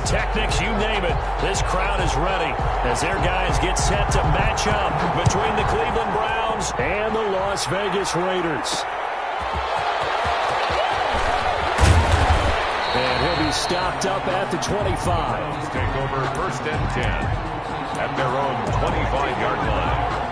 pyrotechnics, you name it. This crowd is ready as their guys get set to match up between the Cleveland Browns and the Las Vegas Raiders. And he'll be stopped up at the 25. Take over 1st and 10 at their own 25-yard line.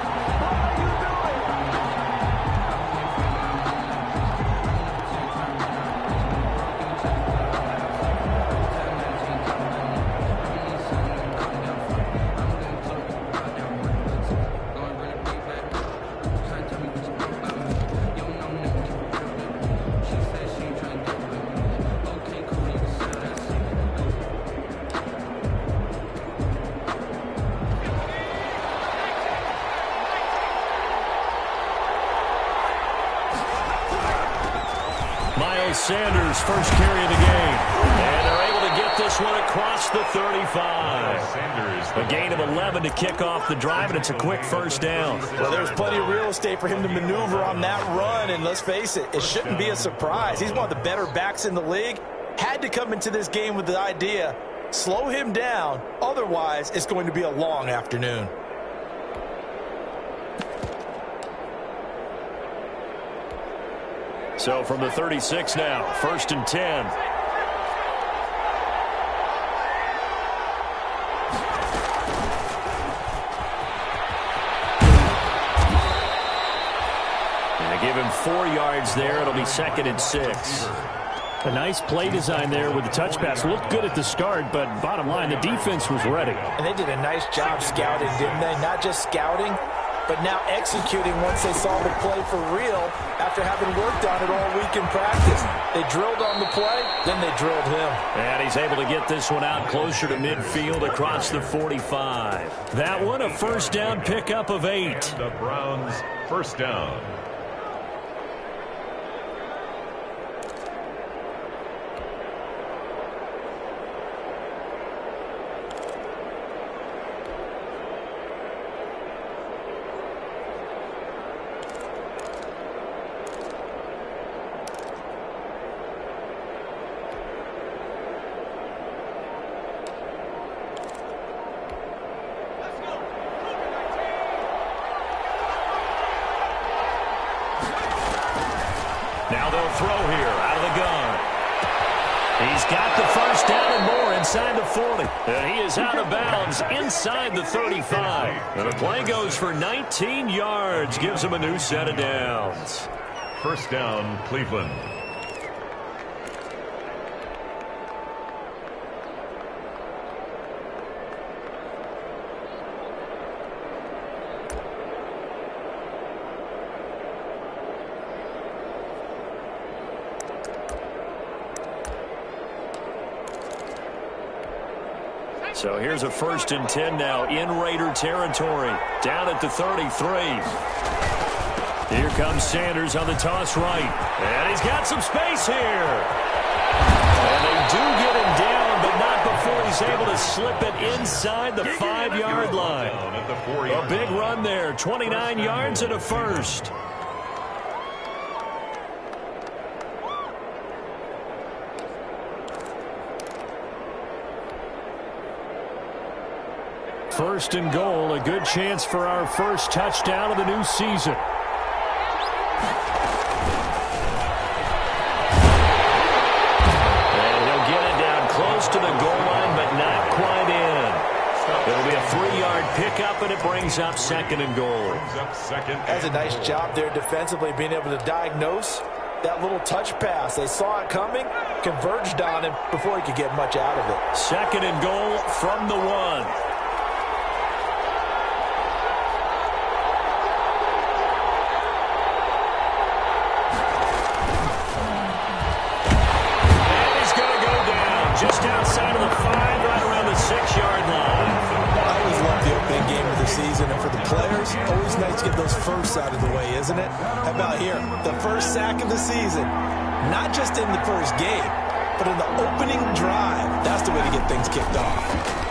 Sanders first carry of the game. And they're able to get this one across the 35. A gain of 11 to kick off the drive, and it's a quick first down. Well, there's plenty of real estate for him to maneuver on that run, and let's face it, it shouldn't be a surprise. He's one of the better backs in the league. Had to come into this game with the idea, slow him down, otherwise it's going to be a long afternoon. So from the 36 now, 1st and 10. And they give him 4 yards there. It'll be 2nd and 6. A nice play design there with the touch pass. Looked good at the start, but bottom line, the defense was ready. And they did a nice job scouting, didn't they? Not just scouting, but now executing once they saw the play for real after having worked on it all week in practice. They drilled on the play, then they drilled him. And he's able to get this one out closer to midfield across the 45. That one, a first down pickup of 8. The Browns' first down. Now they'll throw here out of the gun. He's got the first down and more inside the 40. And he is out of bounds inside the 35. And the play goes for 19 yards. Gives him a new set of downs. First down, Cleveland. So here's a 1st and 10 now in Raider territory. Down at the 33. Here comes Sanders on the toss right. And he's got some space here. And they do get him down, but not before he's able to slip it inside the 5-yard line. A big run there, 29 yards and a first. First and goal, a good chance for our first touchdown of the new season. And he'll get it down close to the goal line, but not quite in. It'll be a 3-yard pickup, and it brings up 2nd and goal. That's a nice job there defensively, being able to diagnose that little touch pass. They saw it coming, converged on him before he could get much out of it. 2nd and goal from the 1. Just outside of the 5, right around the 6-yard line. I always love the opening game of the season, and for the players, always nice to get those firsts out of the way, isn't it? How about here? The first sack of the season. Not just in the first game, but in the opening drive. That's the way to get things kicked off.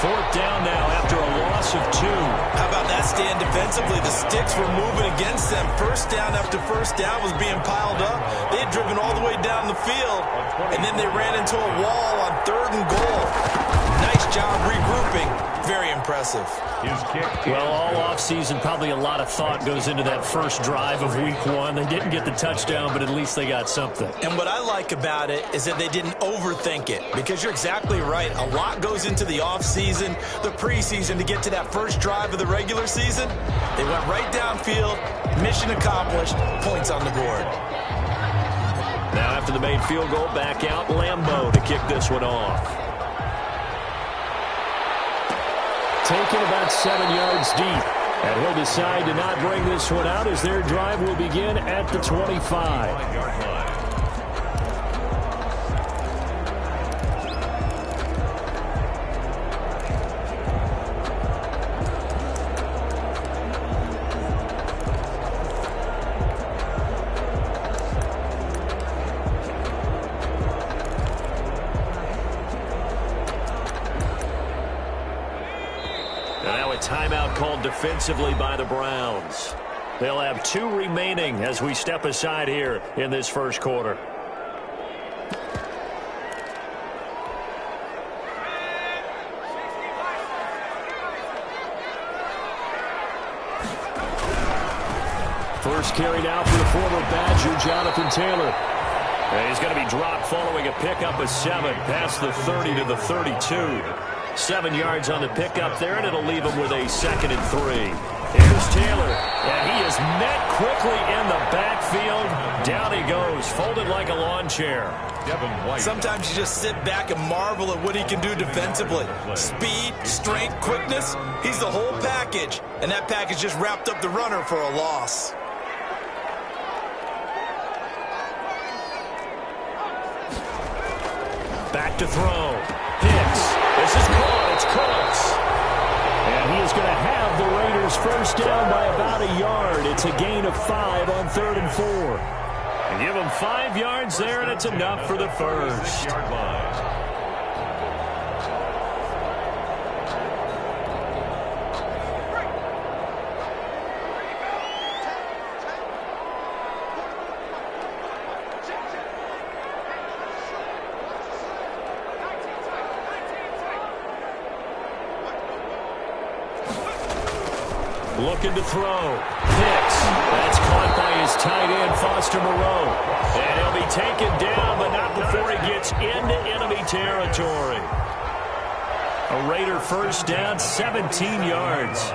4th down now after a loss loss of 2. How about that stand defensively? The sticks were moving against them. First down after first down was being piled up. They had driven all the way down the field, and then they ran into a wall on 3rd and goal. Nice job regrouping. Very impressive. Well, all offseason, probably a lot of thought goes into that first drive of week 1. They didn't get the touchdown, but at least they got something. And what I like about it is that they didn't overthink it, because you're exactly right. A lot goes into the offseason, the preseason, to get to that first drive of the regular season. They went right downfield, mission accomplished, points on the board. Now after the made field goal, back out Lambeau to kick this one off. Taken about 7 yards deep. And he'll decide to not bring this one out as their drive will begin at the 25. Timeout called defensively by the Browns. They'll have 2 remaining as we step aside here in this first quarter. First carry now for the former Badger, Jonathan Taylor. And he's going to be dropped following a pickup of 7 past the 30 to the 32. 7 yards on the pickup there, and it'll leave him with a 2nd and 3. Here's Taylor, and he is met quickly in the backfield. Down he goes, folded like a lawn chair. Sometimes you just sit back and marvel at what he can do defensively. Speed, strength, quickness, he's the whole package. And that package just wrapped up the runner for a loss. Back to throw. Hicks. This is caught. It's Cooks. And he is going to have the Raiders first down by about a yard. It's a gain of 5 on 3rd and 4. And give them 5 yards there, and it's enough for the first. Looking to throw. Hicks. That's caught by his tight end, Foster Moreau. And he'll be taken down, but not before he gets into enemy territory. A Raider first down, 17 yards.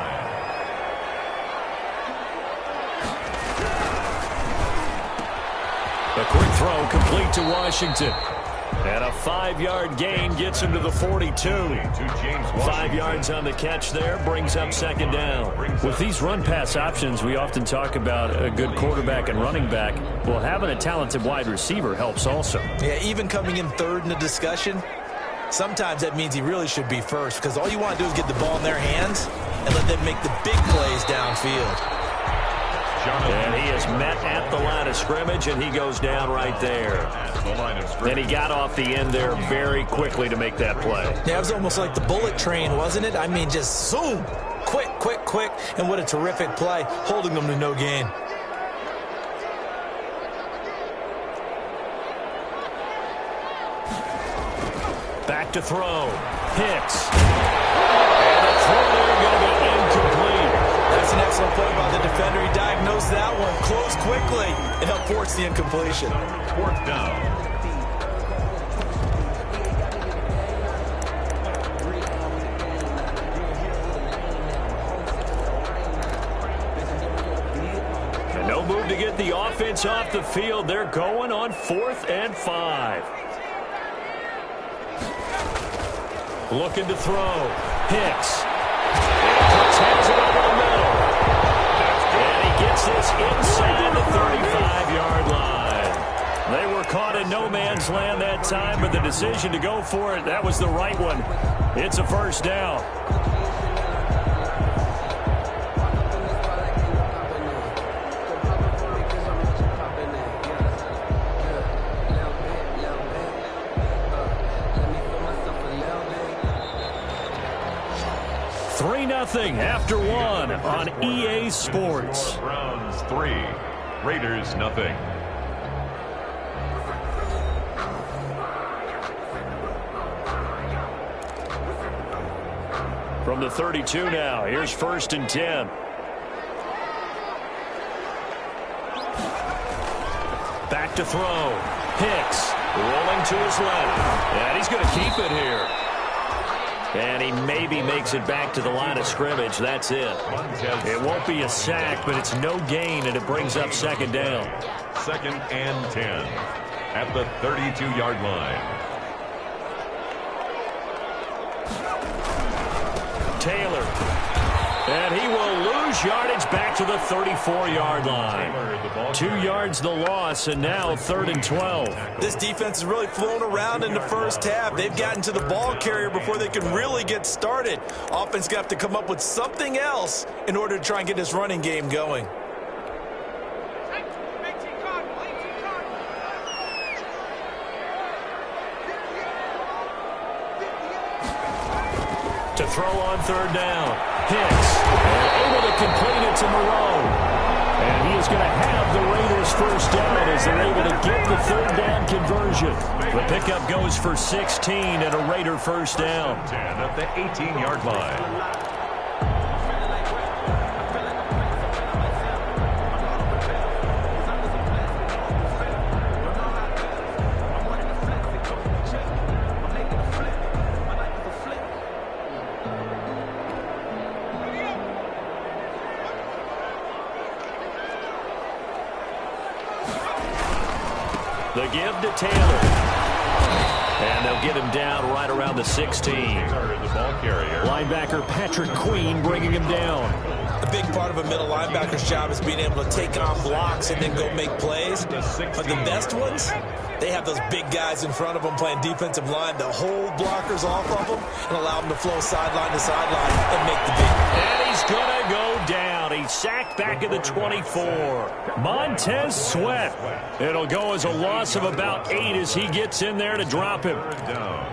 A quick throw complete to Washington. And a 5-yard gain gets him to the 42. 5 yards on the catch there, brings up 2nd down. With these run-pass options, we often talk about a good quarterback and running back. Well, having a talented wide receiver helps also. Yeah, even coming in 3rd in the discussion, sometimes that means he really should be first, because all you want to do is get the ball in their hands and let them make the big plays downfield. And he is met at the line of scrimmage, and he goes down right there. And he got off the end there very quickly to make that play. Yeah, it was almost like the bullet train, wasn't it? I mean, just zoom, quick, quick, quick, and what a terrific play, holding them to no gain. Back to throw. Hicks. And the throw there going to be incomplete. That's an excellent play by the defender. He diagnosed that one, closed quickly, and helped force the incompletion. 4th down. And no move to get the offense off the field. They're going on 4th and 5. Looking to throw. Hicks. Has it over the middle. And he gets this inside the 35-yard line. They were caught in no man's land that time, but the decision to go for it, that was the right one. It's a first down. 2-0 after one on EA Sports. Browns 3, Raiders nothing. From the 32 now, here's 1st and 10. Back to throw. Hicks rolling to his left. And he's going to keep it here. And he maybe makes it back to the line of scrimmage. That's it. It won't be a sack, but it's no gain, and it brings up 2nd down. 2nd and 10 at the 32-yard line. Taylor. And he will lose yardage back to the 34-yard line. 2 yards the loss, and now 3rd and 12. This defense has really flown around in the first half. They've gotten to the ball carrier before they can really get started. Offense got to come up with something else in order to try and get this running game going. To throw on 3rd down. Hicks able to complete it to Moreau. And he is going to have the Raiders 1st down as they're able to get the 3rd down conversion. The pickup goes for 16 and a Raider 1st down. 10 at the 18-yard line. The give to Taylor. And they'll get him down right around the 16. The ball carrier. Linebacker Patrick Queen bringing him down. A big part of a middle linebacker's job is being able to take on blocks and then go make plays. But the best ones, they have those big guys in front of them playing defensive line to hold blockers off of them and allow them to flow sideline to sideline and make the big. And he's going to go down. He's sacked back at the 24. Montez Sweat. It'll go as a loss of about 8 as he gets in there to drop him. Down.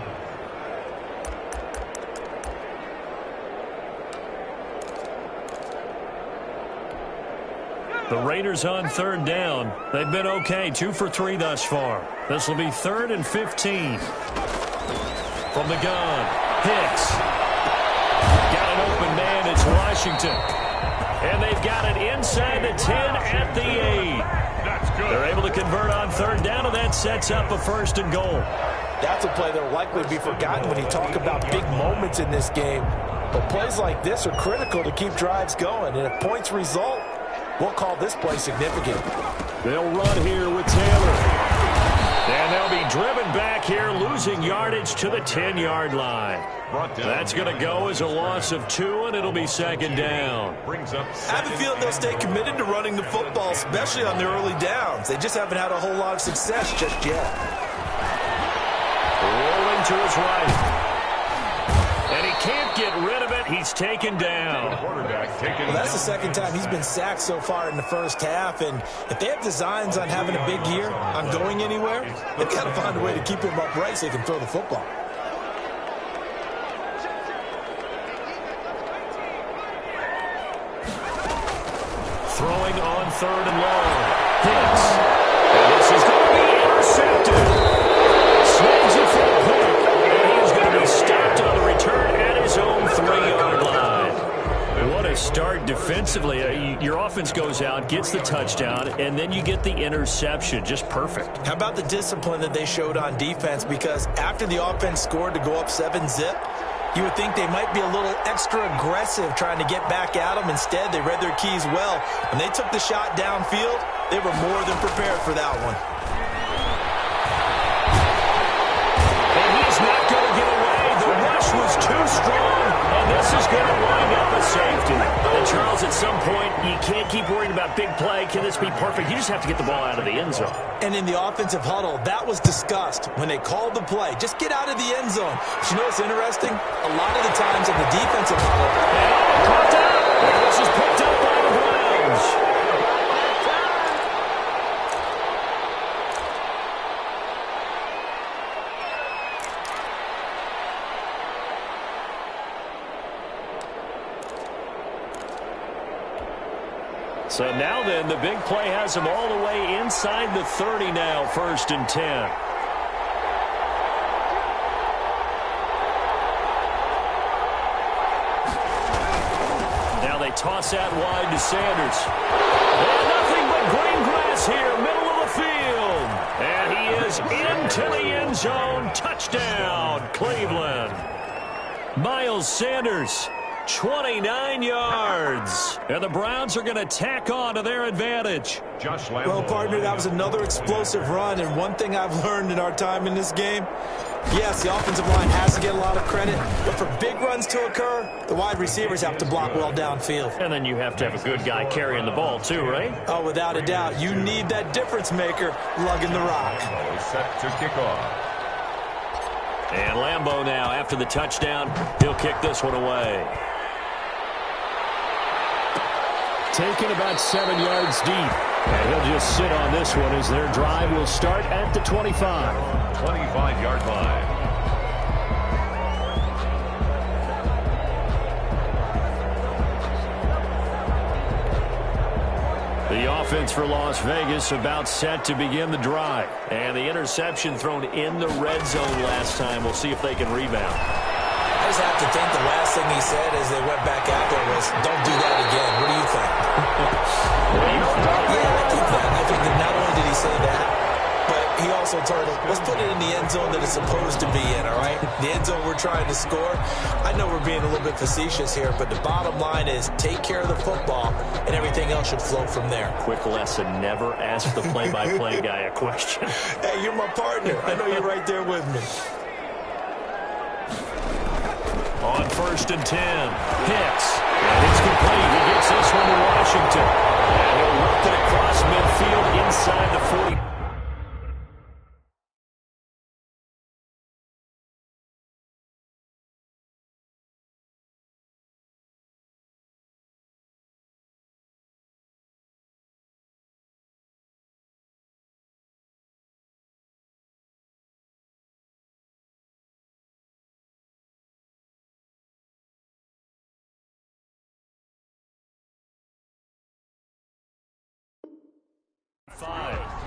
The Raiders on 3rd down. They've been okay, 2 for 3 thus far. This will be 3rd and 15. From the gun, Hicks. Got an open man, it's Washington. And they've got it inside the 10 at the 8. That's good. They're able to convert on 3rd down, and that sets up a 1st and goal. That's a play that will likely be forgotten when you talk about big moments in this game. But plays like this are critical to keep drives going. And if points result, we'll call this play significant. They'll run here with Taylor. And they'll be driven back here, losing yardage to the 10-yard line. That's going to go as a loss of 2, and it'll be 2nd down. Brings up. I have a feeling they'll stay committed to running the football, especially on their early downs. They just haven't had a whole lot of success just yet. Rolling to his right. And he can't get rid of it. He's taken down. Quarterback taken. Well, that's the 2nd time he's been sacked so far in the first half. And if they have designs on having a big year, on going anywhere, they've got to find a way to keep him upright so he can throw the football. Throwing on 3rd and long. Hicks. And this is going to be intercepted. Snags it for a point. And he's going to be stopped on the return at his own 3-yard line. What a start defensively. Your offense goes out, gets the touchdown, and then you get the interception. Just perfect. How about the discipline that they showed on defense? Because after the offense scored to go up 7-zip, you would think they might be a little extra aggressive trying to get back at them. Instead, they read their keys well. When they took the shot downfield, they were more than prepared for that one. And he's not going to get away. The rush was too strong, and this is going to wind up a safety. And Charles, at some point, you can't keep worrying about big play. Can this be perfect? You just have to get the ball out of the end zone. And in the offensive huddle, that was discussed when they called the play. Just get out of the end zone. But you know what's interesting? A lot of the times in the defensive huddle, Caught out. And this is picked up by the Browns. So now then, the big play has him all the way inside the 30 now, 1st and 10. Now they toss out wide to Sanders. And nothing but green grass here, middle of the field. And he is into the end zone. Touchdown, Cleveland. Miles Sanders, 29 yards. And the Browns are going to tack on to their advantage. Well, partner, that was another explosive run. And one thing I've learned in our time in this game, yes, the offensive line has to get a lot of credit, but for big runs to occur, the wide receivers have to block well downfield. And then you have to have a good guy carrying the ball too, right? Oh, without a doubt. You need that difference maker lugging the rock. Set to kick off. And Lambeau now, after the touchdown, he'll kick this one away. Taken about 7 yards deep. And he'll just sit on this one as their drive will start at the 25. 25-yard line. The offense for Las Vegas about set to begin the drive. And the interception thrown in the red zone last time. We'll see if they can rebound. I just have to think the last thing he said as they went back out there was, don't do that again. What do you think? Yeah, I think that. I think that not only did he say that, but he also told him, let's put it in the end zone that it's supposed to be in, all right? The end zone we're trying to score. I know we're being a little bit facetious here, but the bottom line is take care of the football, and everything else should flow from there. Quick lesson, never ask the play-by-play guy a question. Hey, you're my partner. I know you're right there with me. On 1st and 10, Hicks. And it's complete. He gets this one to Washington. And he'll work it across midfield inside the 40.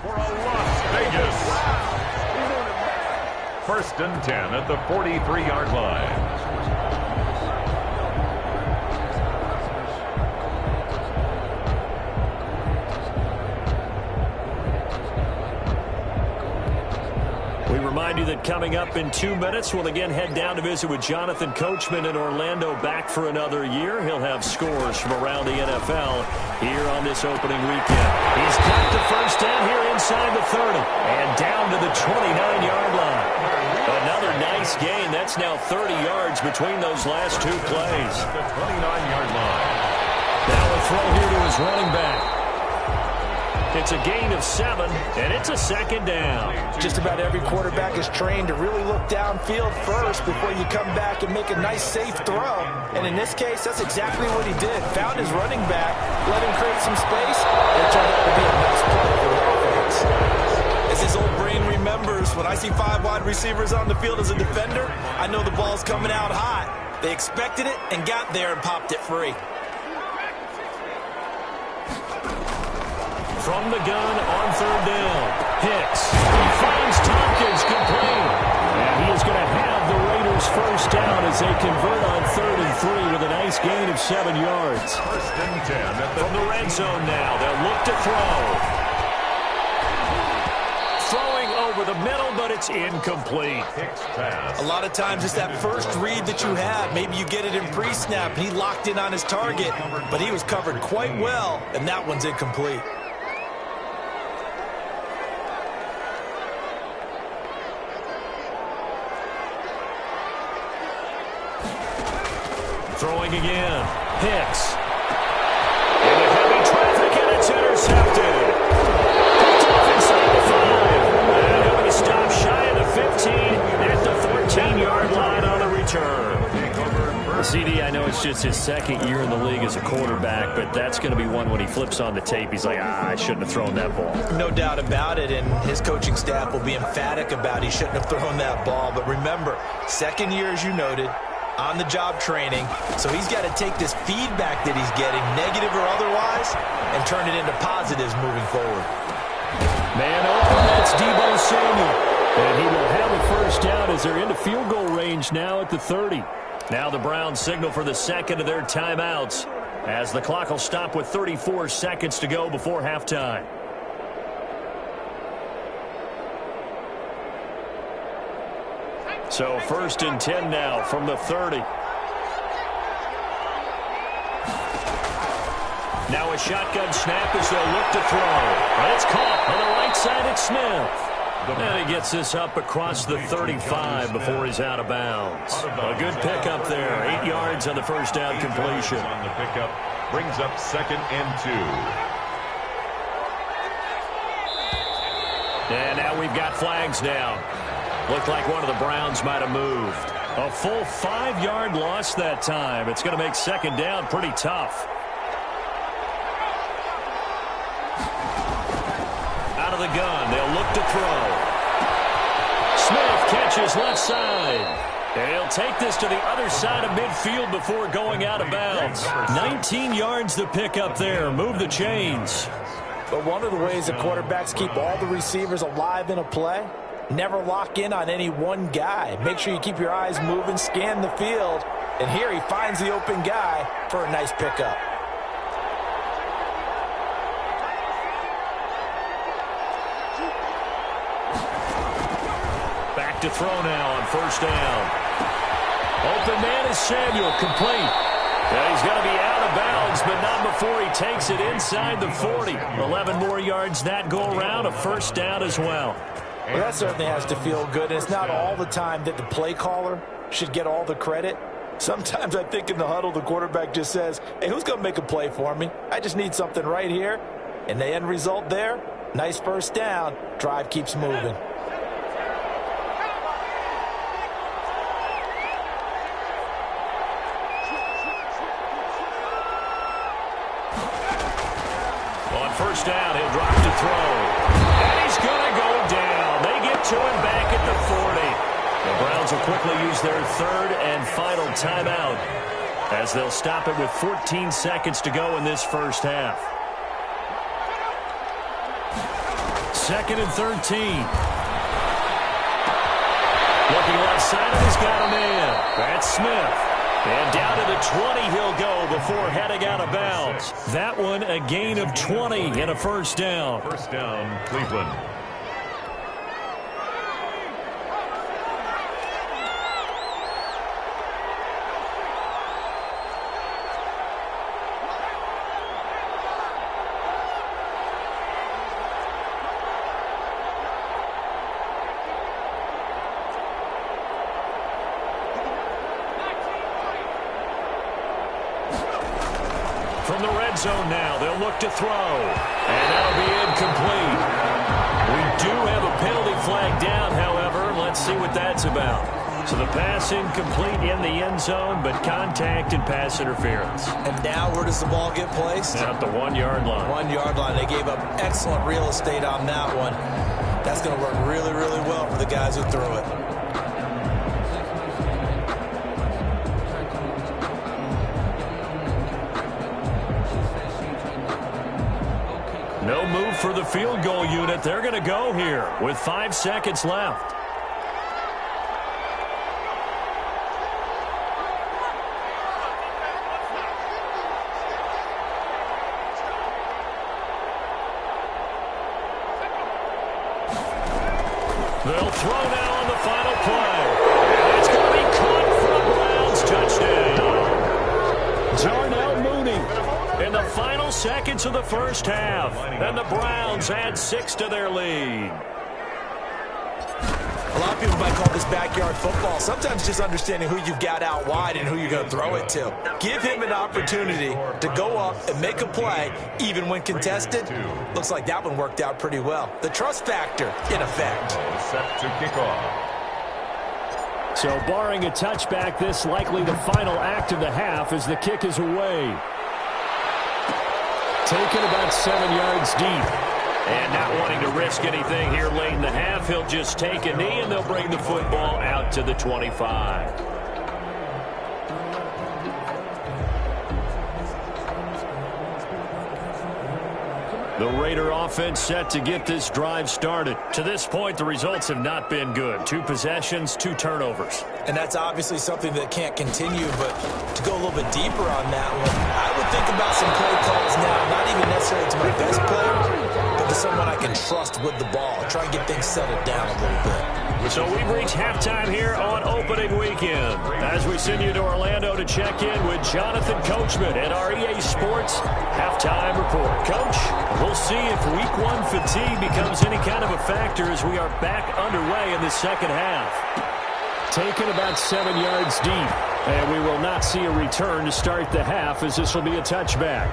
For a Las Vegas. 1st and 10 at the 43-yard line. We remind you that coming up in 2 minutes, we'll again head down to visit with Jonathan Coachman in Orlando, back for another year. He'll have scores from around the NFL here on this opening weekend. He's got the first down here inside the 30 and down to the 29-yard line. Another nice gain. That's now 30 yards between those last 2 plays. The 29-yard line. Now a throw here to his running back. It's a gain of 7, and it's a 2nd down. Just about every quarterback is trained to really look downfield first before you come back and make a nice, safe throw. And in this case, that's exactly what he did. Found his running back, let him create some space, and it turned out to be a nice play for the offense. As his old brain remembers, when I see 5 wide receivers on the field as a defender, I know the ball's coming out hot. They expected it and got there and popped it free. From the gun on 3rd down, Hicks. He finds Tompkins complete. And he is going to have the Raiders first down as they convert on 3rd and 3 with a nice gain of 7 yards. 1st and 10 at From the red zone now, they'll look to throw. Throwing over the middle, but it's incomplete. Hicks pass. A lot of times it's that first read that you have. Maybe you get it in pre-snap, and he locked in on his target, but he was covered quite well, and that one's incomplete. Throwing again. Hicks. Into heavy traffic, and it's intercepted. Picked off inside the 5. And he'll be stopped shy of the 15 at the 14-yard line on the return. CD, I know it's just his 2nd year in the league as a quarterback, but that's going to be one when he flips on the tape. He's like, I shouldn't have thrown that ball. No doubt about it, and his coaching staff will be emphatic about he shouldn't have thrown that ball. But remember, 2nd year, as you noted, on-the-job training, so he's got to take this feedback that he's getting, negative or otherwise, and turn it into positives moving forward. Man open, that's Deebo Samuel. And he will have a first down as they're into field goal range now at the 30. Now the Browns signal for the second of their timeouts as the clock will stop with 34 seconds to go before halftime. So 1st and 10 now from the 30. Now a shotgun snap as they'll look to throw. But it's caught on the right side at Smith. And he gets this up across the 35 before he's out of bounds. A good pickup there. 8 yards on the first down completion. On the pickup brings up 2nd and 2. And now we've got flags down. Looked like one of the Browns might have moved. A full 5-yard loss that time. It's going to make second down pretty tough. Out of the gun, they'll look to throw. Smith catches left side. And he'll take this to the other side of midfield before going out of bounds. 19 yards to pick up there. Move the chains. But one of the ways that quarterbacks keep all the receivers alive in a play, never lock in on any one guy. Make sure you keep your eyes moving, scan the field. And here he finds the open guy for a nice pickup. Back to throw now on first down. Open man is Samuel, complete. And he's going to be out of bounds, but not before he takes it inside the 40. 11 more yards that go around, a first down as well. Well, that certainly has to feel good. And it's not all the time that the play caller should get all the credit. Sometimes I think in the huddle, the quarterback just says, hey, who's going to make a play for me? I just need something right here. And the end result there, nice first down. Drive keeps moving. On first down, he'll drop to throw. And he's going to go down. They get to him back at the 40. The Browns will quickly use their 3rd and final timeout as they'll stop it with 14 seconds to go in this first half. 2nd and 13. Looking left side, and he's got a man. That's Smith. And down to the 20 he'll go before heading out of bounds. That one a gain of 20 and a first down. First down, Cleveland. From the red zone now, they'll look to throw. And that'll be incomplete. We do have a penalty flag down, however. Let's see what that's about. So the pass incomplete in the end zone, but contact and pass interference. And now where does the ball get placed? At the 1-yard line. 1-yard line. They gave up excellent real estate on that one. That's going to work really, really well for the guys who threw it. No move for the field goal unit. They're going to go here with 5 seconds left. They'll throw now on the final play. And it's going to be caught for a Browns touchdown. Darnell Mooney in the final seconds of the first half. And the Browns add 6 to their lead. A lot of people might call this backyard football. Sometimes just understanding who you've got out wide and who you're going to throw it to. Give him an opportunity to go up and make a play, even when contested. Looks like that one worked out pretty well. The trust factor in effect. Set to kick off. So barring a touchback, this likely the final act of the half as the kick is away. Taken about 7 yards deep. And not wanting to risk anything here late in the half, he'll just take a knee and they'll bring the football out to the 25. The Raider offense set to get this drive started. To this point, the results have not been good. 2 possessions, 2 turnovers. And that's obviously something that can't continue, but to go a little bit deeper on that one, I would think about some play calls now, not even necessarily to my best player, but to someone I can trust with the ball. Try and get things settled down a little bit. So we've reached halftime here on opening weekend. As we send you to Orlando to check in with Jonathan Coachman at our EA Sports Halftime Report. Coach, we'll see if Week 1 fatigue becomes any kind of a factor as we are back underway in the second half. Taken about 7 yards deep, and we will not see a return to start the half as this will be a touchback.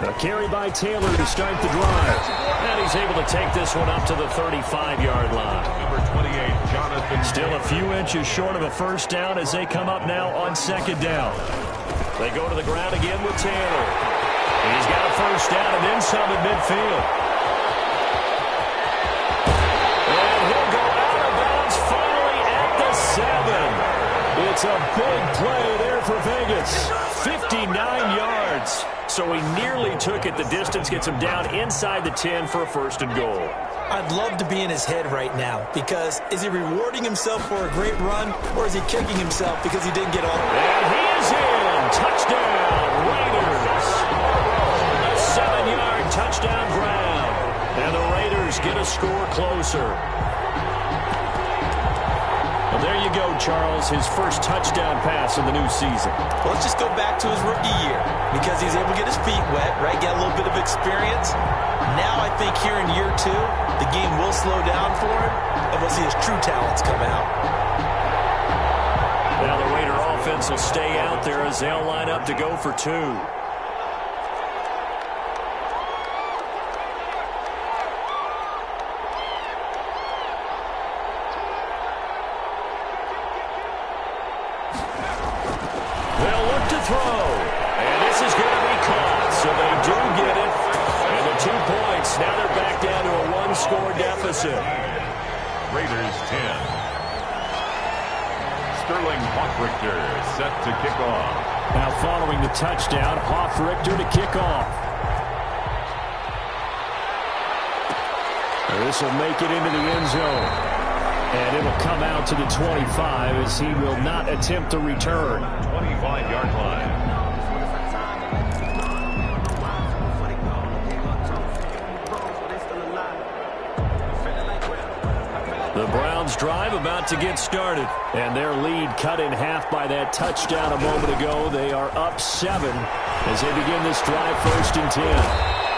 A carry by Taylor to start the drive. And he's able to take this one up to the 35-yard line. Number 28, Jonathan. Still a few inches short of a first down as they come up now on second down. They go to the ground again with Taylor. He's got a first down and then some at midfield. And he'll go out of bounds finally at the 7. It's a big play there for Vegas. 59 yards. So he nearly took it the distance, gets him down inside the 10 for a first and goal. I'd love to be in his head right now because is he rewarding himself for a great run or is he kicking himself because he didn't get all? And he is in. Touchdown, Raiders. A 7-yard touchdown ground. And the Raiders get a score closer. Well, there you go, Charles, his first touchdown pass of the new season. Well, let's just go back to his rookie year because he's able to get his feet wet, right? Get a little bit of experience. Now I think here in year 2, the game will slow down for him, and we'll see his true talents come out. Now the Raider offense will stay out there as they'll line up to go for 2. They'll look to throw. And this is going to be caught. So they do get it. And the 2 points. Now they're back down to a 1-score deficit. Raiders 10. Sterling Hoffrichter set to kick off. Now following the touchdown, Hoffrichter to kick off. This will make it into the end zone. And it'll come out to the 25 as he will not attempt the return. 25-yard line. The Browns drive about to get started. And their lead cut in half by that touchdown a moment ago. They are up 7 as they begin this drive, 1st and 10.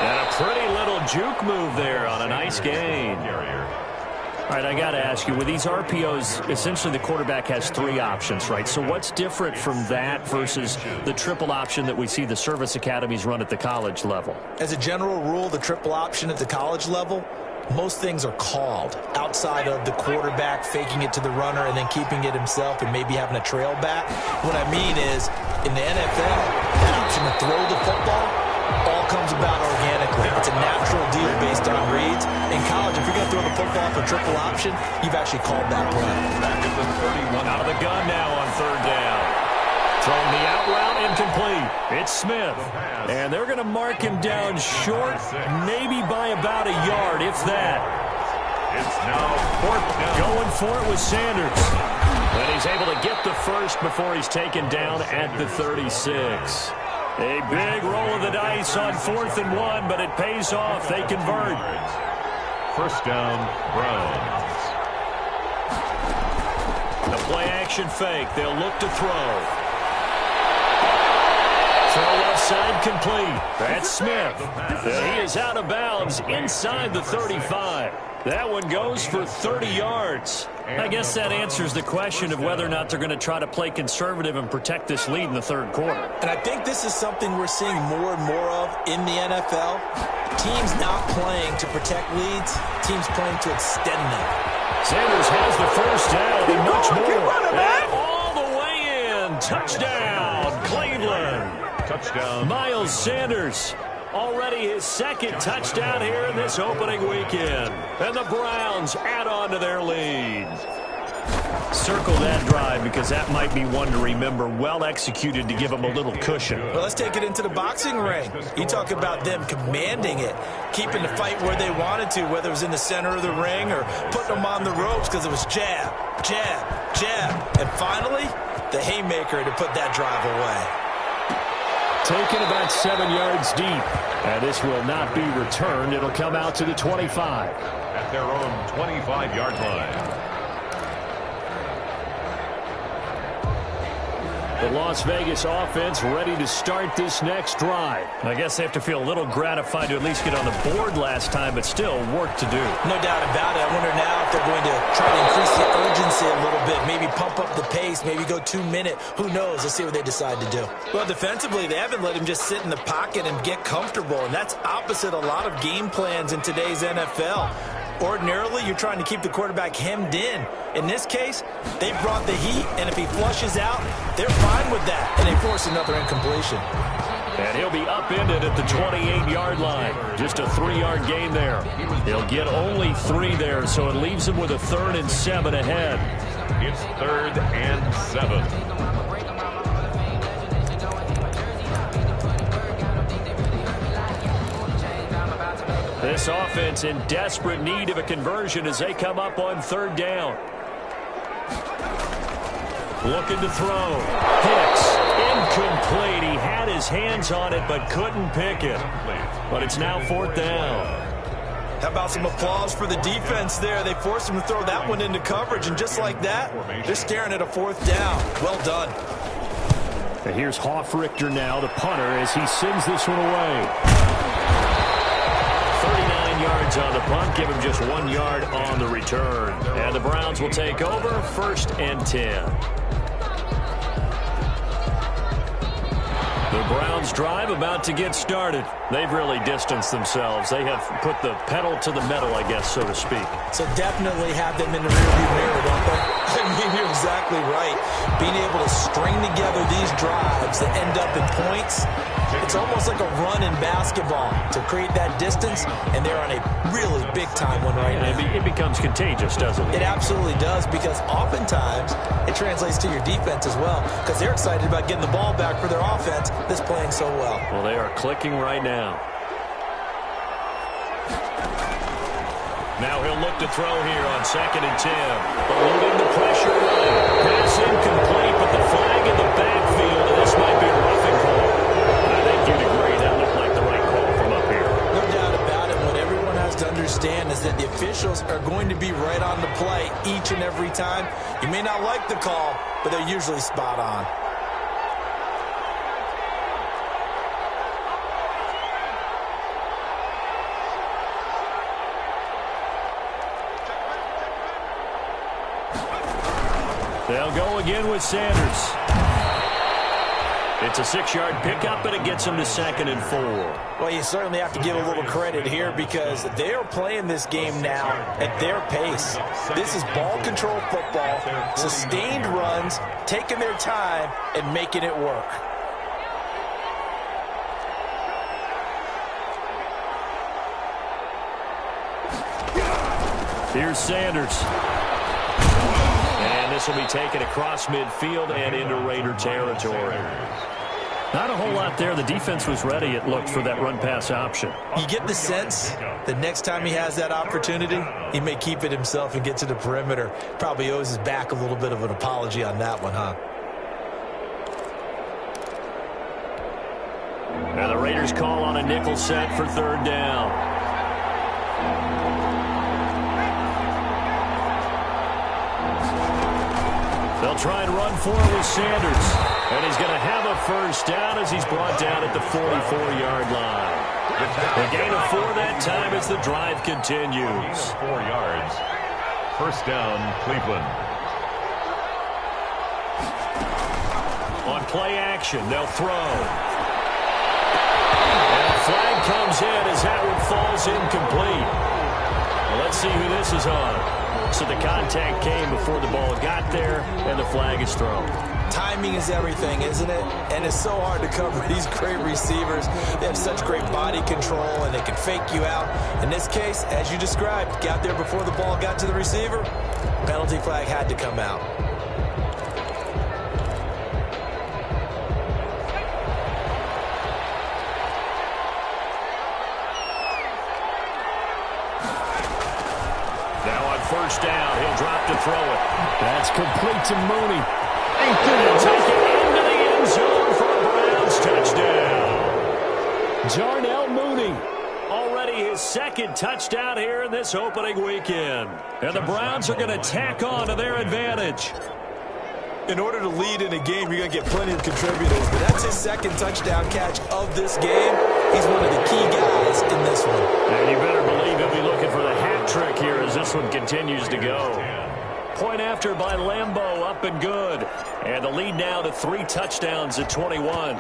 And a pretty little juke move there on a nice gain. All right, I got to ask you, with these RPOs, essentially the quarterback has 3 options, right? So what's different from that versus the triple option that we see the service academies run at the college level? As a general rule, the triple option at the college level, most things are called outside of the quarterback faking it to the runner and then keeping it himself and maybe having a trail back. What I mean is, in the NFL, that option to throw the football all comes about organically. It's a natural deal based on reads. In college, if you're going to throw the football for triple option, you've actually called that play. Back at the 31. Out of the gun now on 3rd down. Throwing the out route incomplete. It's Smith. And they're going to mark him down short, maybe by about a yard, if that. It's now 4th down. Going for it with Sanders. And he's able to get the first before he's taken down at the 36. A big roll of the dice on 4th and 1, but it pays off. They convert. 1st down, Browns. The play-action fake. They'll look to throw. Throw left side complete. That's Smith. He is out of bounds inside the 35. That one goes for 30 yards. I guess that answers the question of whether or not they're going to try to play conservative and protect this lead in the 3rd quarter. And I think this is something we're seeing more and more of in the NFL. Teams not playing to protect leads, teams playing to extend them. Sanders has the first down and much more. And all the way in. Touchdown, Cleveland. Touchdown. Miles Sanders. Already his second touchdown here in this opening weekend. And the Browns add on to their lead. Circle that drive because that might be one to remember. Well executed to give them a little cushion. Well, let's take it into the boxing ring. You talk about them commanding it, keeping the fight where they wanted to, whether it was in the center of the ring or putting them on the ropes because it was jab, jab, jab. And finally, the haymaker to put that drive away. Taken about 7 yards deep. And this will not be returned. It'll come out to the 25. At their own 25-yard line. The Las Vegas offense ready to start this next drive. I guess they have to feel a little gratified to at least get on the board last time, but still work to do. No doubt about it. I wonder now if they're going to try to increase the urgency a little bit, maybe pump up the pace, maybe go 2-minute. Who knows? Let's see what they decide to do. Well, defensively, they haven't let him just sit in the pocket and get comfortable, and that's opposite a lot of game plans in today's NFL. Ordinarily, you're trying to keep the quarterback hemmed in. In this case, they brought the heat, and if he flushes out, they're fine with that, and they force another incompletion. And he'll be upended at the 28-yard line. Just a 3-yard gain there. He'll get only 3 there, so it leaves him with a 3rd and 7 ahead. It's 3rd and 7. This offense in desperate need of a conversion as they come up on 3rd down. Looking to throw. Hicks. Incomplete. He had his hands on it but couldn't pick it. But it's now 4th down. How about some applause for the defense there? They forced him to throw that one into coverage, and just like that, they're staring at a 4th down. Well done. And here's Hoffrichter now, the punter, as he sends this one away. 39 yards on the punt, give him just 1 yard on the return. And the Browns will take over, 1st and 10. The Browns drive about to get started. They've really distanced themselves. They have put the pedal to the metal, I guess, so to speak. So definitely have them in the rearview mirror, don't they? I mean, you're exactly right. Being able to string together these drives that end up in points, it's almost like a run in basketball to create that distance, and they're on a really big-time one right now. It becomes contagious, doesn't it? It absolutely does, because oftentimes it translates to your defense as well, because they're excited about getting the ball back for their offense that's playing so well. Well, they are clicking right now. Now he'll look to throw here on 2nd and 10. Eluding the pressure. Pass incomplete, but the flag in the backfield, and this might be a roughing call. I think you'd agree that looked like the right call from up here. No doubt about it. What everyone has to understand is that the officials are going to be right on the play each and every time. You may not like the call, but they're usually spot on. They'll go again with Sanders. It's a 6-yard pickup, and it gets them to 2nd and 4. Well, you certainly have to give a little credit here because they are playing this game now at their pace. This is ball control football, sustained runs, taking their time, and making it work. Here's Sanders. And this will be taken across midfield and into Raider territory. Not a whole lot there. The defense was ready, it looked, for that run-pass option. You get the sense that next time he has that opportunity, he may keep it himself and get to the perimeter. Probably owes his back a little bit of an apology on that one, huh? And the Raiders call on a nickel set for 3rd down. They'll try and run for it with Sanders. And he's going to have a 1st down as he's brought down at the 44-yard line. A gain of 4 that time as the drive continues. 4 yards. 1st down, Cleveland. On play action, they'll throw. And a flag comes in as that one falls incomplete. Well, let's see who this is on. So the contact came before the ball got there, and the flag is thrown. Timing is everything, isn't it? And it's so hard to cover these great receivers. They have such great body control, and they can fake you out. In this case, as you described, got there before the ball got to the receiver. Penalty flag had to come out. First down, he'll drop to throw it. That's complete to Mooney. And take it into the end zone for a Browns touchdown. Jarnell Mooney, already his second touchdown here in this opening weekend. And the Browns are going to tack on to their advantage. In order to lead in a game, you're going to get plenty of contributors, but that's his second touchdown catch of this game. He's one of the key guys in this one. And you better believe he'll be looking for the hat trick here as this one continues to go. Point after by Lambeau, up and good. And the lead now to 3 touchdowns at 21.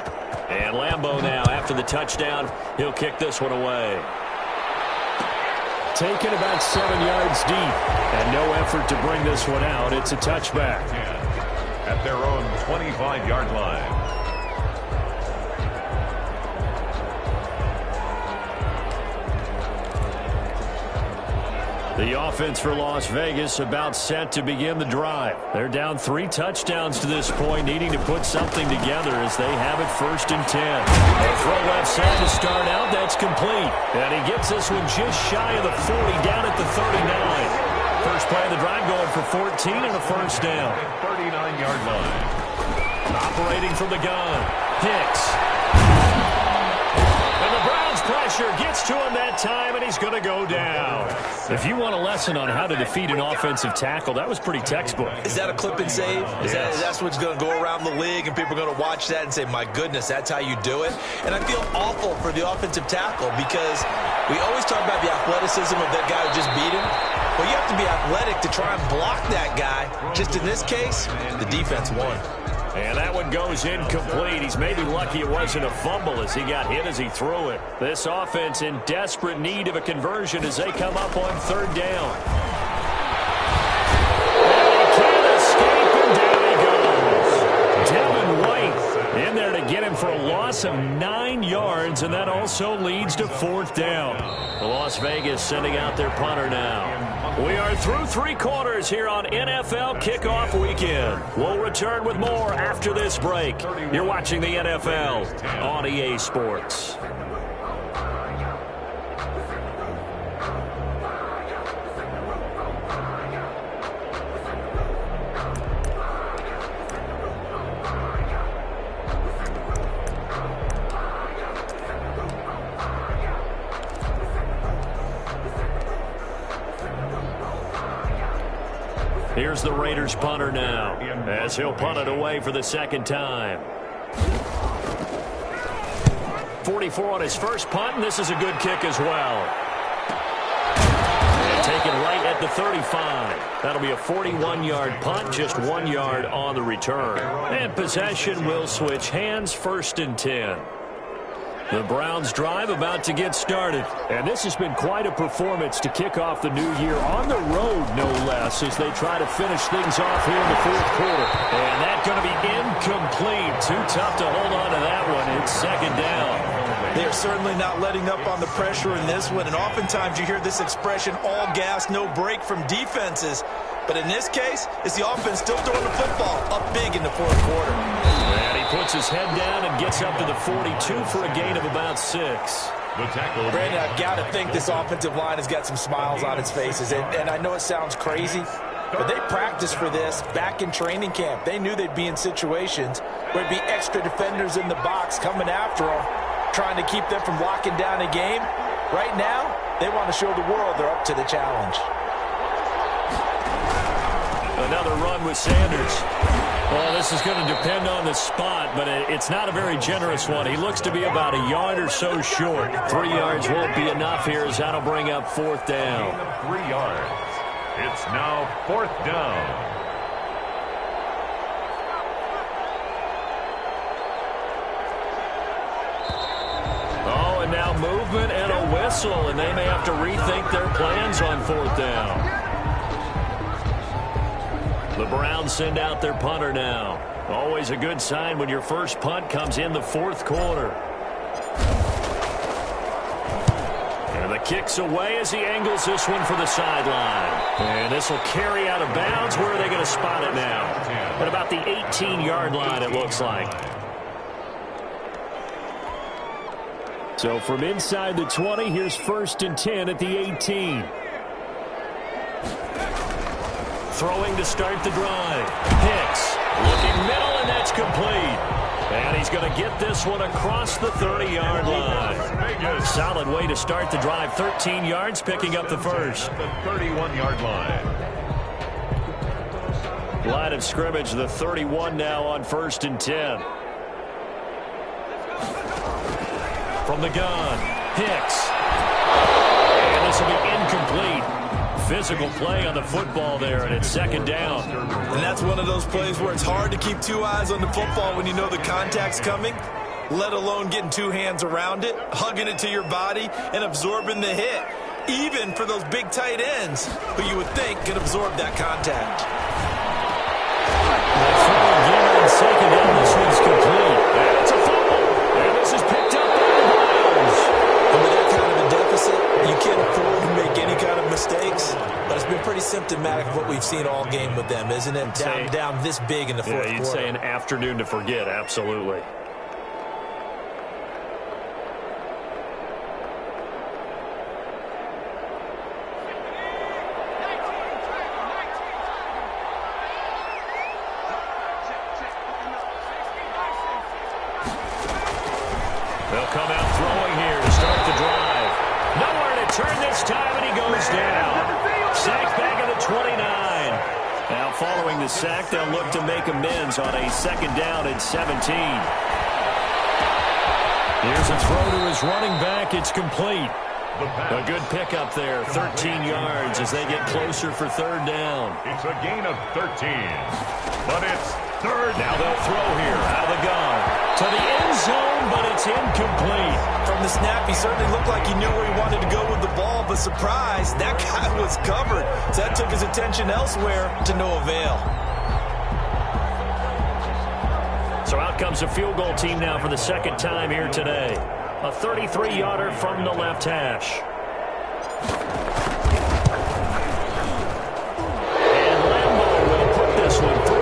And Lambeau now, after the touchdown, he'll kick this one away. Taken about 7 yards deep. And no effort to bring this one out. It's a touchback. At their own 25-yard line. The offense for Las Vegas about set to begin the drive. They're down 3 touchdowns to this point, needing to put something together as they have it 1st and 10. A throw left side to start out. That's complete. And he gets this one just shy of the 40, down at the 39. First play of the drive going for 14 and a first down. 39-yard line. Operating from the gun. Hicks. And the Browns pressure gets to him that time, and he's going to go down. If you want a lesson on how to defeat an offensive tackle, that was pretty textbook. Is that a clip and save? That's what's going to go around the league, and people are going to watch that and say, my goodness, that's how you do it? And I feel awful for the offensive tackle because we always talk about the athleticism of that guy who just beat him. Well, you have to be athletic to try and block that guy. Just in this case, the defense won. And that one goes incomplete. He's maybe lucky it wasn't a fumble as he got hit as he threw it. This offense in desperate need of a conversion as they come up on 3rd down. And he can't escape, and down he goes. Devin White in there to get him for a loss of 9 yards, and that also leads to 4th down. Las Vegas sending out their punter now. We are through 3 quarters here on NFL Kickoff Weekend. We'll return with more after this break. You're watching the NFL on EA Sports. Here's the Raiders punter now, as he'll punt it away for the 2nd time. 44 on his first punt, and this is a good kick as well. And taken right at the 35. That'll be a 41-yard punt, just 1 yard on the return. And possession will switch hands, 1st and 10. The Browns drive about to get started. And this has been quite a performance to kick off the new year on the road, no less, as they try to finish things off here in the 4th quarter. And that's going to be incomplete. Too tough to hold on to that one. It's 2nd down. They are certainly not letting up on the pressure in this one. And oftentimes you hear this expression, all gas, no break from defenses. But in this case, it's the offense still throwing the football up big in the 4th quarter. And he puts his head down and gets up to the 42 for a gain of about 6. Brandon, I've got to think this offensive line has got some smiles on its faces. And I know it sounds crazy, but they practiced for this back in training camp. They knew they'd be in situations where it'd be extra defenders in the box coming after them, trying to keep them from locking down a game. Right now, they want to show the world they're up to the challenge. Another run with Sanders. Well, this is going to depend on the spot, but it's not a very generous one. He looks to be about a yard or so short. 3 yards won't be enough here as that'll bring up 4th down. 3 yards. It's now 4th down. Oh, and now movement and a whistle, and they may have to rethink their plans on 4th down. The Browns send out their punter now. Always a good sign when your first punt comes in the fourth quarter. And the kick's away as he angles this one for the sideline. And this will carry out of bounds. Where are they going to spot it now? At about the 18-yard line, it looks like. So from inside the 20, here's 1st and 10 at the 18. Throwing to start the drive. Hicks looking middle, and that's complete. And he's going to get this one across the 30-yard line. Solid way to start the drive. 13 yards, picking up the first. The 31-yard line. Line of scrimmage, the 31 now on 1st and 10. From the gun, Hicks. And this will be incomplete. Physical play on the football there, and it's 2nd down. And that's one of those plays where it's hard to keep 2 eyes on the football when you know the contact's coming, let alone getting 2 hands around it, hugging it to your body, and absorbing the hit, even for those big tight ends who you would think could absorb that contact. Again on 2nd down, this one's complete. And it's a fumble. And this is picked up by the Browns. And with that kind of a deficit, you can't afford to make any kind of mistakes, but it's been pretty symptomatic of what we've seen all game with them, isn't it? Down this big in the fourth quarter. You'd say an afternoon to forget, absolutely. They'll come out throwing here to start the drive. Nowhere to turn this time, and he goes down. Sacked back at the 29. Now following the sack, they'll look to make amends on a 2nd down and 17. Here's a throw to his running back. It's complete. A good pickup there, 13 yards as they get closer for 3rd down. It's a gain of 13, but it's 3rd. Now they'll throw here out of the gun to the end zone, but it's incomplete. From the snap, he certainly looked like he knew where he wanted to go with the ball, but surprise, that guy was covered. So that took his attention elsewhere to no avail. So out comes a field goal team now for the 2nd time here today. A 33-yarder from the left hash. And Lambeau will put this one through.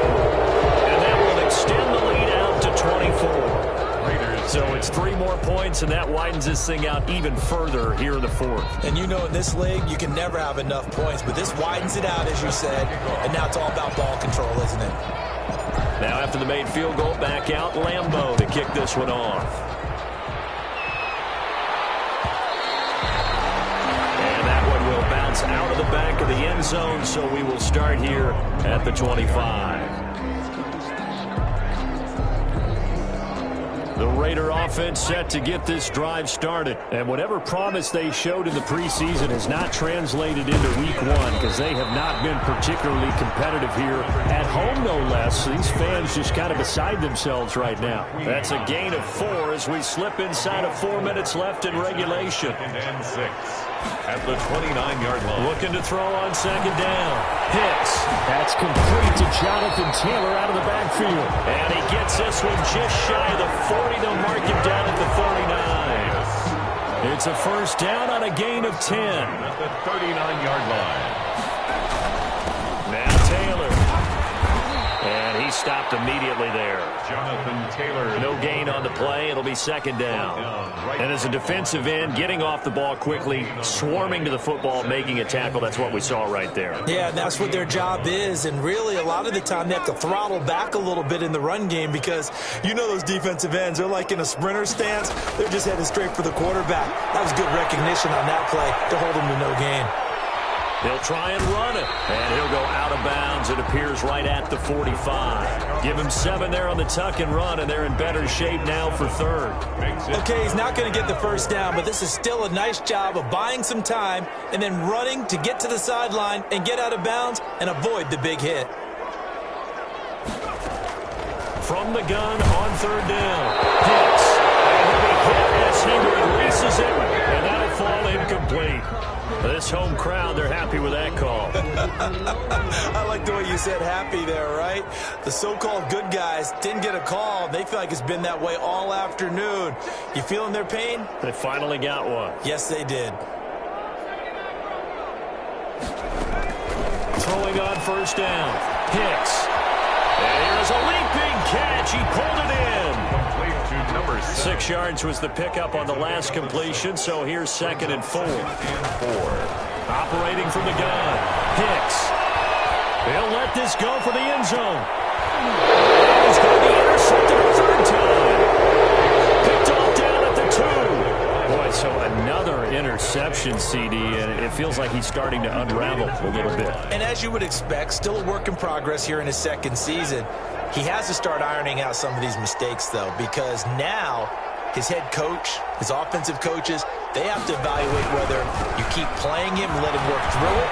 And that will extend the lead out to 24. So it's 3 more points, and that widens this thing out even further here in the 4th. And you know in this league, you can never have enough points, but this widens it out, as you said, and now it's all about ball control, isn't it? Now after the made field goal, back out Lambeau to kick this one off. Out of the back of the end zone, so we will start here at the 25. The Raider offense set to get this drive started. And whatever promise they showed in the preseason has not translated into week 1 because they have not been particularly competitive here at home, no less. These fans just kind of beside themselves right now. That's a gain of 4 as we slip inside of 4 minutes left in regulation. And 6 at the 29-yard line. Looking to throw on 2nd down. Hicks. That's complete to Jonathan Taylor out of the backfield. And he gets this one just shy of the 40. They'll mark him down at the 39. It's a 1st down on a gain of 10. At the 39-yard line. Now Taylor. And he stopped immediately there. Jonathan Taylor. No gain on the play. It'll be 2nd down. And as a defensive end, getting off the ball quickly, swarming to the football, making a tackle, that's what we saw right there. Yeah, and that's what their job is. And really, a lot of the time, they have to throttle back a little bit in the run game because you know those defensive ends, they're like in a sprinter stance. They're just headed straight for the quarterback. That was good recognition on that play to hold them to no gain. They'll try and run it, and he'll go out of bounds. It appears right at the 45. Give him 7 there on the tuck and run, and they're in better shape now for 3rd. Okay, he's not going to get the 1st down, but this is still a nice job of buying some time and then running to get to the sideline and get out of bounds and avoid the big hit. From the gun on 3rd down. Hicks. And he'll be hit as receiver releases it, and that'll fall incomplete. This home crowd, they're happy with that call. I like the way you said happy there, right? The so-called good guys didn't get a call. They feel like it's been that way all afternoon. You feeling their pain? They finally got one. Yes, they did. Throwing on first down. Hicks. And here's a leaping catch. He pulled it in. Complete to number 6 yards was the pickup on the last completion, so here's 2nd and 4. Operating from the gun. Hicks. He'll let this go for the end zone. He's going to be intercepted a third time. Picked off down at the 2. Boy, so another interception, CD, and it feels like he's starting to unravel a little bit. And as you would expect, still a work in progress here in his second season. He has to start ironing out some of these mistakes, though, because now his head coach, his offensive coaches, they have to evaluate whether you keep playing him and let him work through it,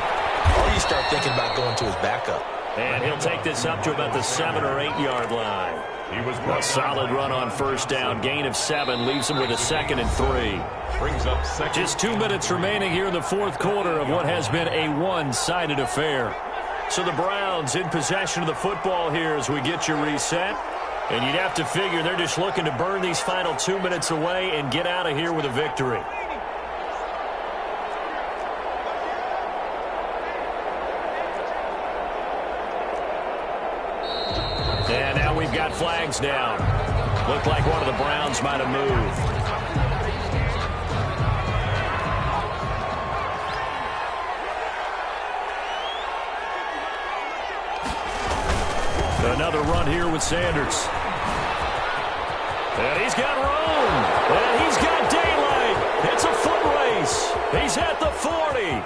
or you start thinking about going to his backup. And he'll take this up to about the 7 or 8 yard line. He was A solid run on first down. Gain of 7 leaves him with a 2nd and 3. Brings up second. Just 2 minutes remaining here in the fourth quarter of what has been a one-sided affair. So the Browns in possession of the football here as we get you reset. And you'd have to figure they're just looking to burn these final 2 minutes away and get out of here with a victory. And now we've got flags down. Looked like one of the Browns might have moved. Another run here with Sanders. And he's got room. And he's got daylight. It's a foot race. He's at the 40,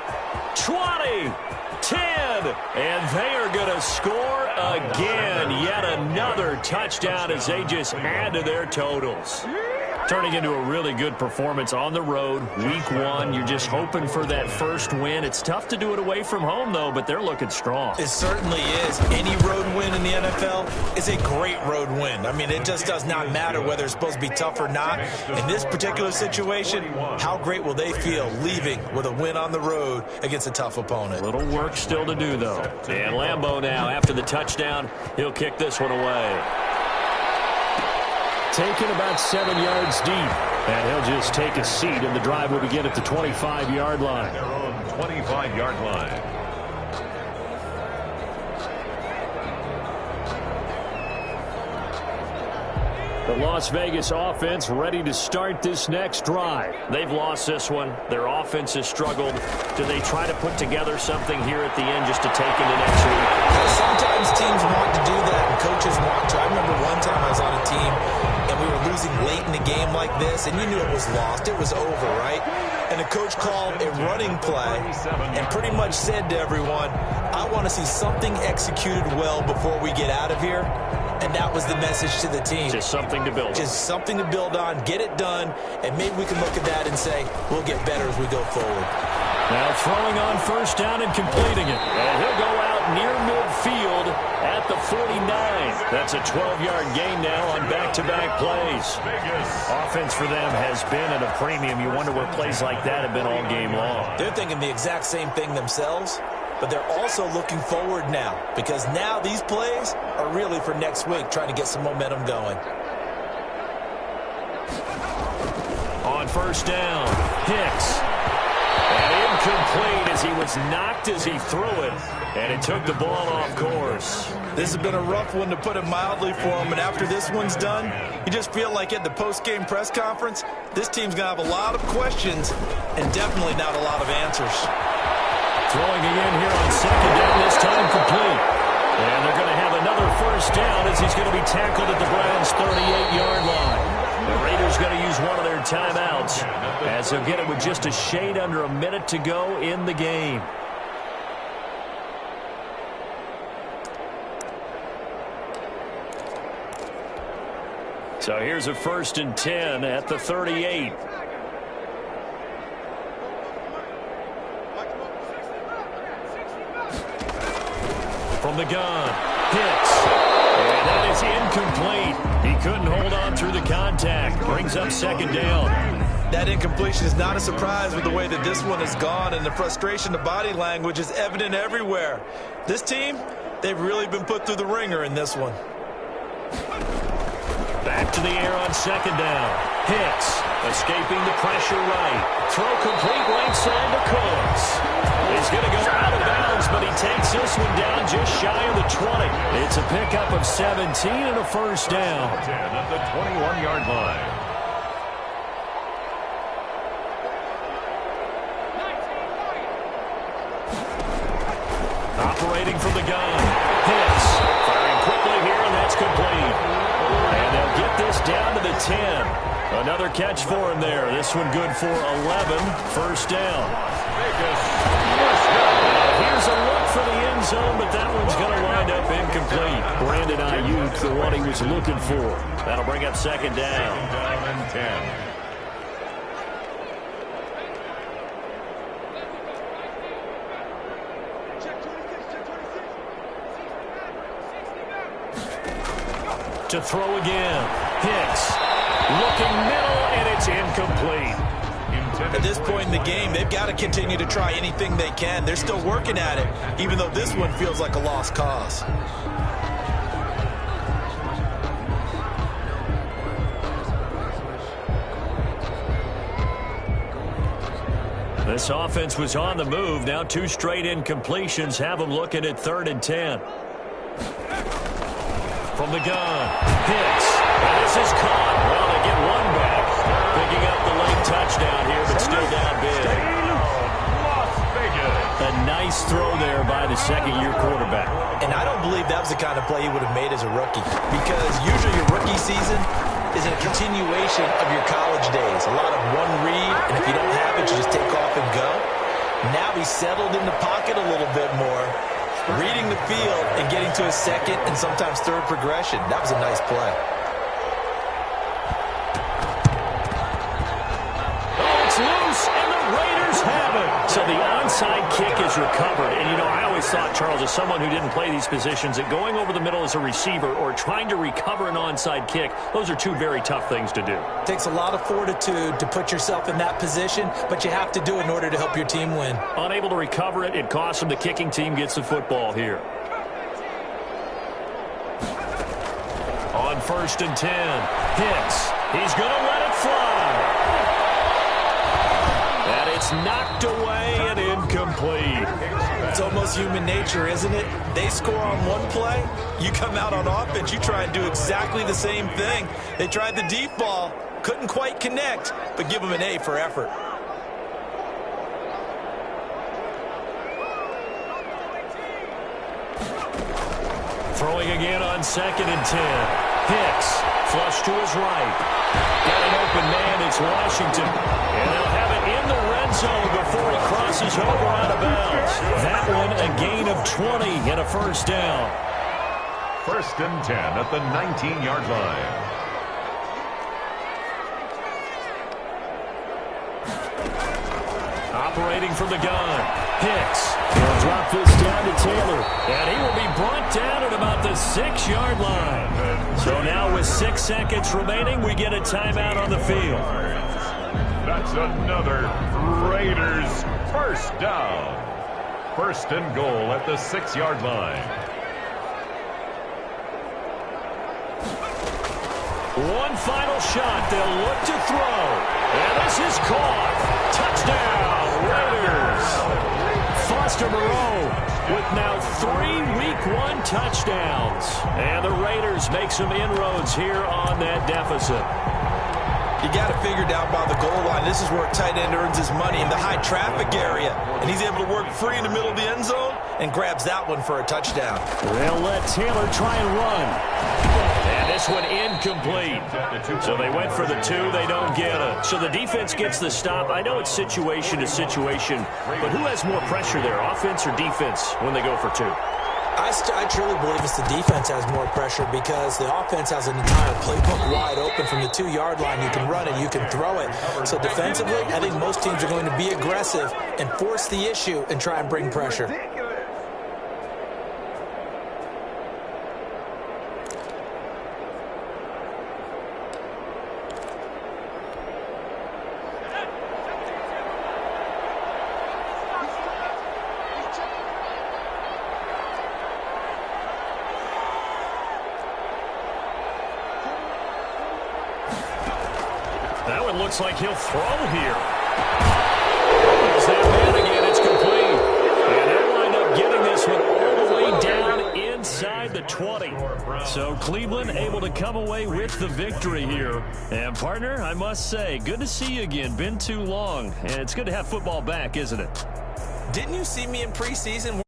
20, 10. And they are going to score again. Yet another touchdown as they just add to their totals. Turning into a really good performance on the road. Week 1, you're just hoping for that first win. It's tough to do it away from home, though, but they're looking strong. It certainly is. Any road win in the NFL is a great road win. I mean, it just does not matter whether it's supposed to be tough or not. In this particular situation, how great will they feel leaving with a win on the road against a tough opponent? Little work still to do, though. And Lambeau now, after the touchdown, he'll kick this one away. Taken about 7 yards deep. And he'll just take a seat, and the drive will begin at the 25-yard line. Their own 25-yard line. The Las Vegas offense ready to start this next drive. They've lost this one. Their offense has struggled. Do they try to put together something here at the end just to take into next week? Sometimes teams want to do that, and coaches want to. I remember one time I was on a team, and we were losing late in the game like this, and you knew it was lost. It was over, right? And the coach called a running play and pretty much said to everyone, I want to see something executed well before we get out of here. And that was the message to the team. Just something to build on. Just something to build on, get it done, and maybe we can look at that and say, we'll get better as we go forward. Now throwing on first down and completing it. And he'll go out near midfield at the 49. That's a 12-yard gain now on back-to-back plays. Offense for them has been at a premium. You wonder where plays like that have been all game long. They're thinking the exact same thing themselves, but they're also looking forward now, because now these plays are really for next week, trying to get some momentum going. On first down, Hicks. And incomplete as he was knocked as he threw it. And it took the ball off course. This has been a rough one, to put it mildly, for him. And after this one's done, you just feel like at the post-game press conference, this team's going to have a lot of questions and definitely not a lot of answers. Throwing again here on second down, this time complete. And they're going to have another first down as he's going to be tackled at the Browns' 38-yard line. The Raiders going to use one of their timeouts as they'll get it with just a shade under a minute to go in the game. So here's a 1st and 10 at the 38. From the gun, Hicks. And that is incomplete. He couldn't hold on through the contact. Brings up second down. That incompletion is not a surprise with the way that this one has gone, and the frustration, the body language is evident everywhere. This team, they've really been put through the ringer in this one. Back to the air on second down. Hicks escaping the pressure right. Throw complete right side to Cooks. He's going to go out of bounds, but he takes this one down just shy of the 20. It's a pickup of 17 and a first down. 10 at the 21-yard line. Operating from the gun. Hicks firing quickly here, and that's complete. And they'll get this down to the 10. Another catch for him there. This one good for 11. First down. Here's a look for the end zone, but that one's going to wind up incomplete. Brandon Ayuk, the one he was looking for. That'll bring up second down. Second down and 10. To throw again. Hicks looking middle, and it's incomplete. At this point in the game, they've got to continue to try anything they can. They're still working at it, even though this one feels like a lost cause. This offense was on the move. Now 2 straight incompletions have them looking at 3rd and 10. From the gun, Hicks. And this is caught. Well, they get one back. Picking up the late touchdown here, but still down big. A nice throw there by the second-year quarterback. And I don't believe that was the kind of play he would have made as a rookie, because usually your rookie season is a continuation of your college days. A lot of one read, and if you don't have it, you just take off and go. Now he's settled in the pocket a little bit more, reading the field and getting to a second and sometimes third progression. That was a nice play. Oh, it's loose, and the Raiders have it. So the onside kick is recovered. And, you know, I always thought, Charles, as someone who didn't play these positions, that going over the middle as a receiver or trying to recover an onside kick, those are two very tough things to do. It takes a lot of fortitude to put yourself in that position, but you have to do it in order to help your team win. Unable to recover it, it costs them. The kicking team gets the football here. On 1st and 10, Hicks. He's going to let it fly. And it's knocked away and incomplete. It's almost human nature, isn't it? They score on one play, you come out on offense, you try and do exactly the same thing. They tried the deep ball, couldn't quite connect, but give them an A for effort. Throwing again on 2nd and 10. Hicks, flush to his right. Got an open man, it's Washington. And they'll have it in the red zone before he crosses over out of bounds. That one a gain of 20 and a first down. 1st and 10 at the 19-yard line. Operating from the gun, Hicks. He'll drop this down to Taylor. And he will be brought down at about the 6-yard line. So now with 6 seconds remaining, we get a timeout on the field. That's another Raiders first down. 1st and goal at the 6-yard line. One final shot. They'll look to throw. And this is caught. Touchdown, Raiders. Foster Moreau with now 3 Week 1 touchdowns. And the Raiders make some inroads here on that deficit. You got to figure down by the goal line. This is where a tight end earns his money, in the high traffic area. And he's able to work free in the middle of the end zone and grabs that one for a touchdown. They'll let Taylor try and run. And this one incomplete. So they went for the 2. They don't get it. So the defense gets the stop. I know it's situation to situation, but who has more pressure there, offense or defense, when they go for 2? I truly believe it's the defense has more pressure, because the offense has an entire playbook wide open from the 2-yard line. You can run it, you can throw it. So defensively, I think most teams are going to be aggressive and force the issue and try and bring pressure. it looks like he'll throw here. There's that man again. It's complete. And they'll wind up getting this one all the way down inside the 20. So Cleveland able to come away with the victory here. And, partner, I must say, good to see you again. Been too long. And it's good to have football back, isn't it? Didn't you see me in preseason?